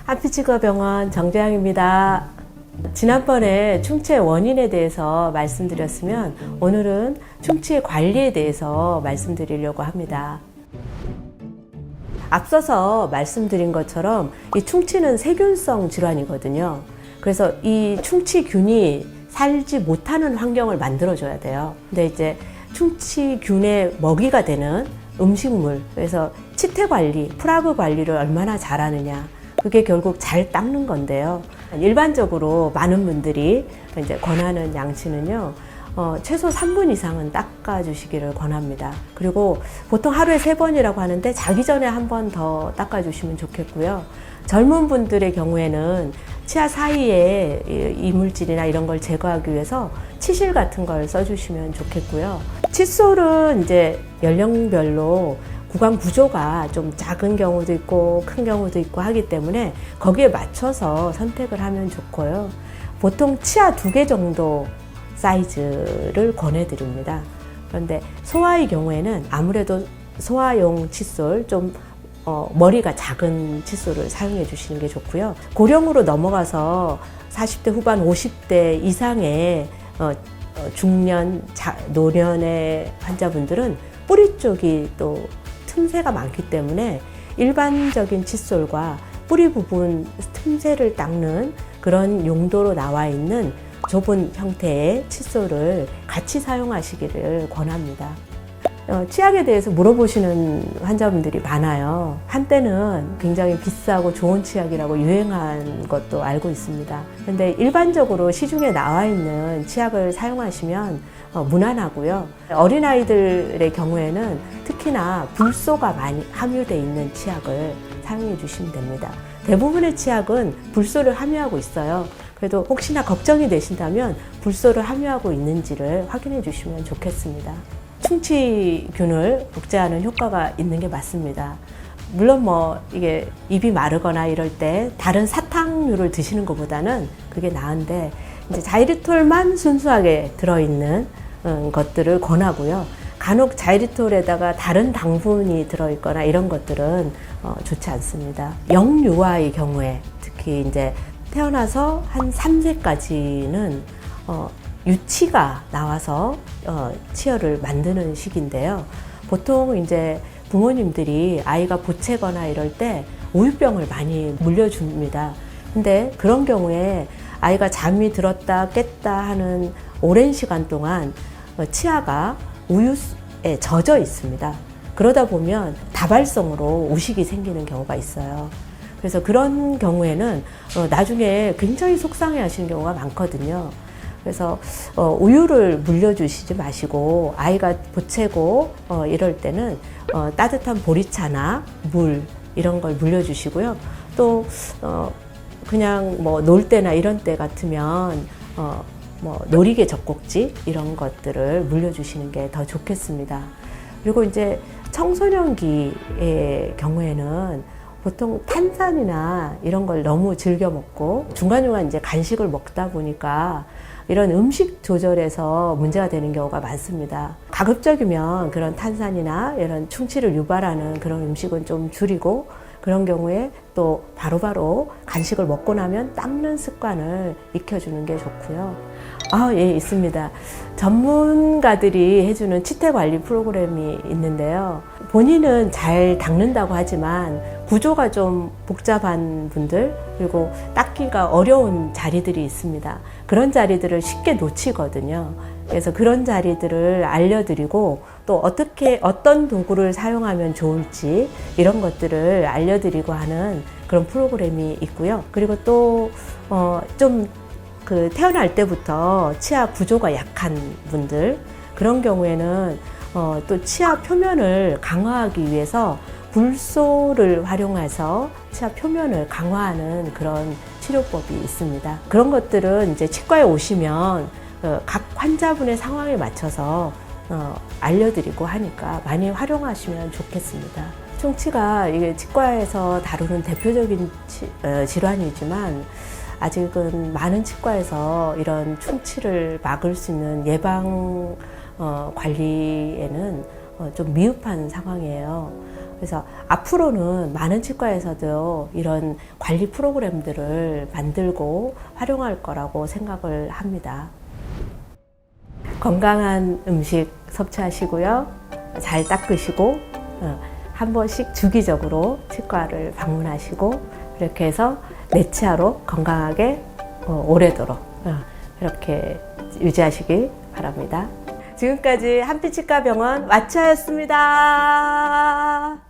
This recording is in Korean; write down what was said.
한피치과병원 정재영입니다. 지난번에 충치의 원인에 대해서 말씀드렸으면 오늘은 충치의 관리에 대해서 말씀드리려고 합니다. 앞서서 말씀드린 것처럼 이 충치는 세균성 질환이거든요. 그래서 이 충치균이 살지 못하는 환경을 만들어줘야 돼요. 근데 이제 충치균의 먹이가 되는 음식물, 그래서 치태 관리, 프라브 관리를 얼마나 잘하느냐, 그게 결국 잘 닦는 건데요. 일반적으로 많은 분들이 이제 권하는 양치는요, 최소 3분 이상은 닦아주시기를 권합니다. 그리고 보통 하루에 3번이라고 하는데 자기 전에 한 번 더 닦아주시면 좋겠고요. 젊은 분들의 경우에는 치아 사이에 이물질이나 이런 걸 제거하기 위해서 치실 같은 걸 써주시면 좋겠고요. 칫솔은 이제 연령별로 구강 구조가 좀 작은 경우도 있고 큰 경우도 있고 하기 때문에 거기에 맞춰서 선택을 하면 좋고요. 보통 치아 2개 정도 사이즈를 권해드립니다. 그런데 소아의 경우에는 아무래도 소아용 칫솔, 좀 머리가 작은 칫솔을 사용해 주시는 게 좋고요. 고령으로 넘어가서 40대 후반 50대 이상의 중년, 노년의 환자분들은 뿌리 쪽이 또 틈새가 많기 때문에 일반적인 칫솔과 뿌리 부분 틈새를 닦는 그런 용도로 나와 있는 좁은 형태의 칫솔을 같이 사용하시기를 권합니다. 치약에 대해서 물어보시는 환자분들이 많아요. 한때는 굉장히 비싸고 좋은 치약이라고 유행한 것도 알고 있습니다. 그런데 일반적으로 시중에 나와 있는 치약을 사용하시면 무난하고요. 어린아이들의 경우에는 특히나 불소가 많이 함유되어 있는 치약을 사용해 주시면 됩니다. 대부분의 치약은 불소를 함유하고 있어요. 그래도 혹시나 걱정이 되신다면 불소를 함유하고 있는지를 확인해 주시면 좋겠습니다. 충치균을 복제하는 효과가 있는 게 맞습니다. 물론 이게 입이 마르거나 이럴 때 다른 사탕류를 드시는 것보다는 그게 나은데, 이제 자이리톨만 순수하게 들어있는 것들을 권하고요. 간혹 자이리톨에다가 다른 당분이 들어있거나 이런 것들은 좋지 않습니다. 영유아의 경우에 특히 이제 태어나서 한 3세까지는 유치가 나와서 치열을 만드는 시기인데요. 보통 이제 부모님들이 아이가 보채거나 이럴 때 우유병을 많이 물려줍니다. 근데 그런 경우에 아이가 잠이 들었다 깼다 하는 오랜 시간 동안 치아가 우유에 젖어 있습니다. 그러다 보면 다발성으로 우식이 생기는 경우가 있어요. 그래서 그런 경우에는 나중에 굉장히 속상해 하시는 경우가 많거든요. 그래서 우유를 물려주시지 마시고 아이가 보채고 이럴 때는 따뜻한 보리차나 물 이런 걸 물려주시고요. 또 그냥 놀 때나 이런 때 같으면 놀이개 젖꼭지 이런 것들을 물려주시는 게 더 좋겠습니다. 그리고 이제 청소년기의 경우에는 보통 탄산이나 이런 걸 너무 즐겨 먹고 중간중간 이제 간식을 먹다 보니까 이런 음식 조절에서 문제가 되는 경우가 많습니다. 가급적이면 그런 탄산이나 이런 충치를 유발하는 그런 음식은 좀 줄이고, 그런 경우에 또 바로바로 간식을 먹고 나면 닦는 습관을 익혀주는 게 좋고요. 예, 있습니다. 전문가들이 해주는 치태 관리 프로그램이 있는데요. 본인은 잘 닦는다고 하지만 구조가 좀 복잡한 분들, 그리고 닦기가 어려운 자리들이 있습니다. 그런 자리들을 쉽게 놓치거든요. 그래서 그런 자리들을 알려드리고, 또 어떤 도구를 사용하면 좋을지 이런 것들을 알려드리고 하는 그런 프로그램이 있고요. 그리고 또 태어날 때부터 치아 구조가 약한 분들, 그런 경우에는 또 치아 표면을 강화하기 위해서 불소를 활용해서 치아 표면을 강화하는 그런 치료법이 있습니다. 그런 것들은 이제 치과에 오시면 각 환자분의 상황에 맞춰서 알려드리고 하니까 많이 활용하시면 좋겠습니다. 충치가 이게 치과에서 다루는 대표적인 질환이지만 아직은 많은 치과에서 이런 충치를 막을 수 있는 예방 관리에는 좀 미흡한 상황이에요. 그래서 앞으로는 많은 치과에서도 이런 관리 프로그램들을 만들고 활용할 거라고 생각을 합니다. 건강한 음식 섭취하시고요. 잘 닦으시고 한 번씩 주기적으로 치과를 방문하시고 이렇게 해서 내 치아로 건강하게 오래도록 이렇게 유지하시길 바랍니다. 지금까지 한빛치과병원 와치아였습니다.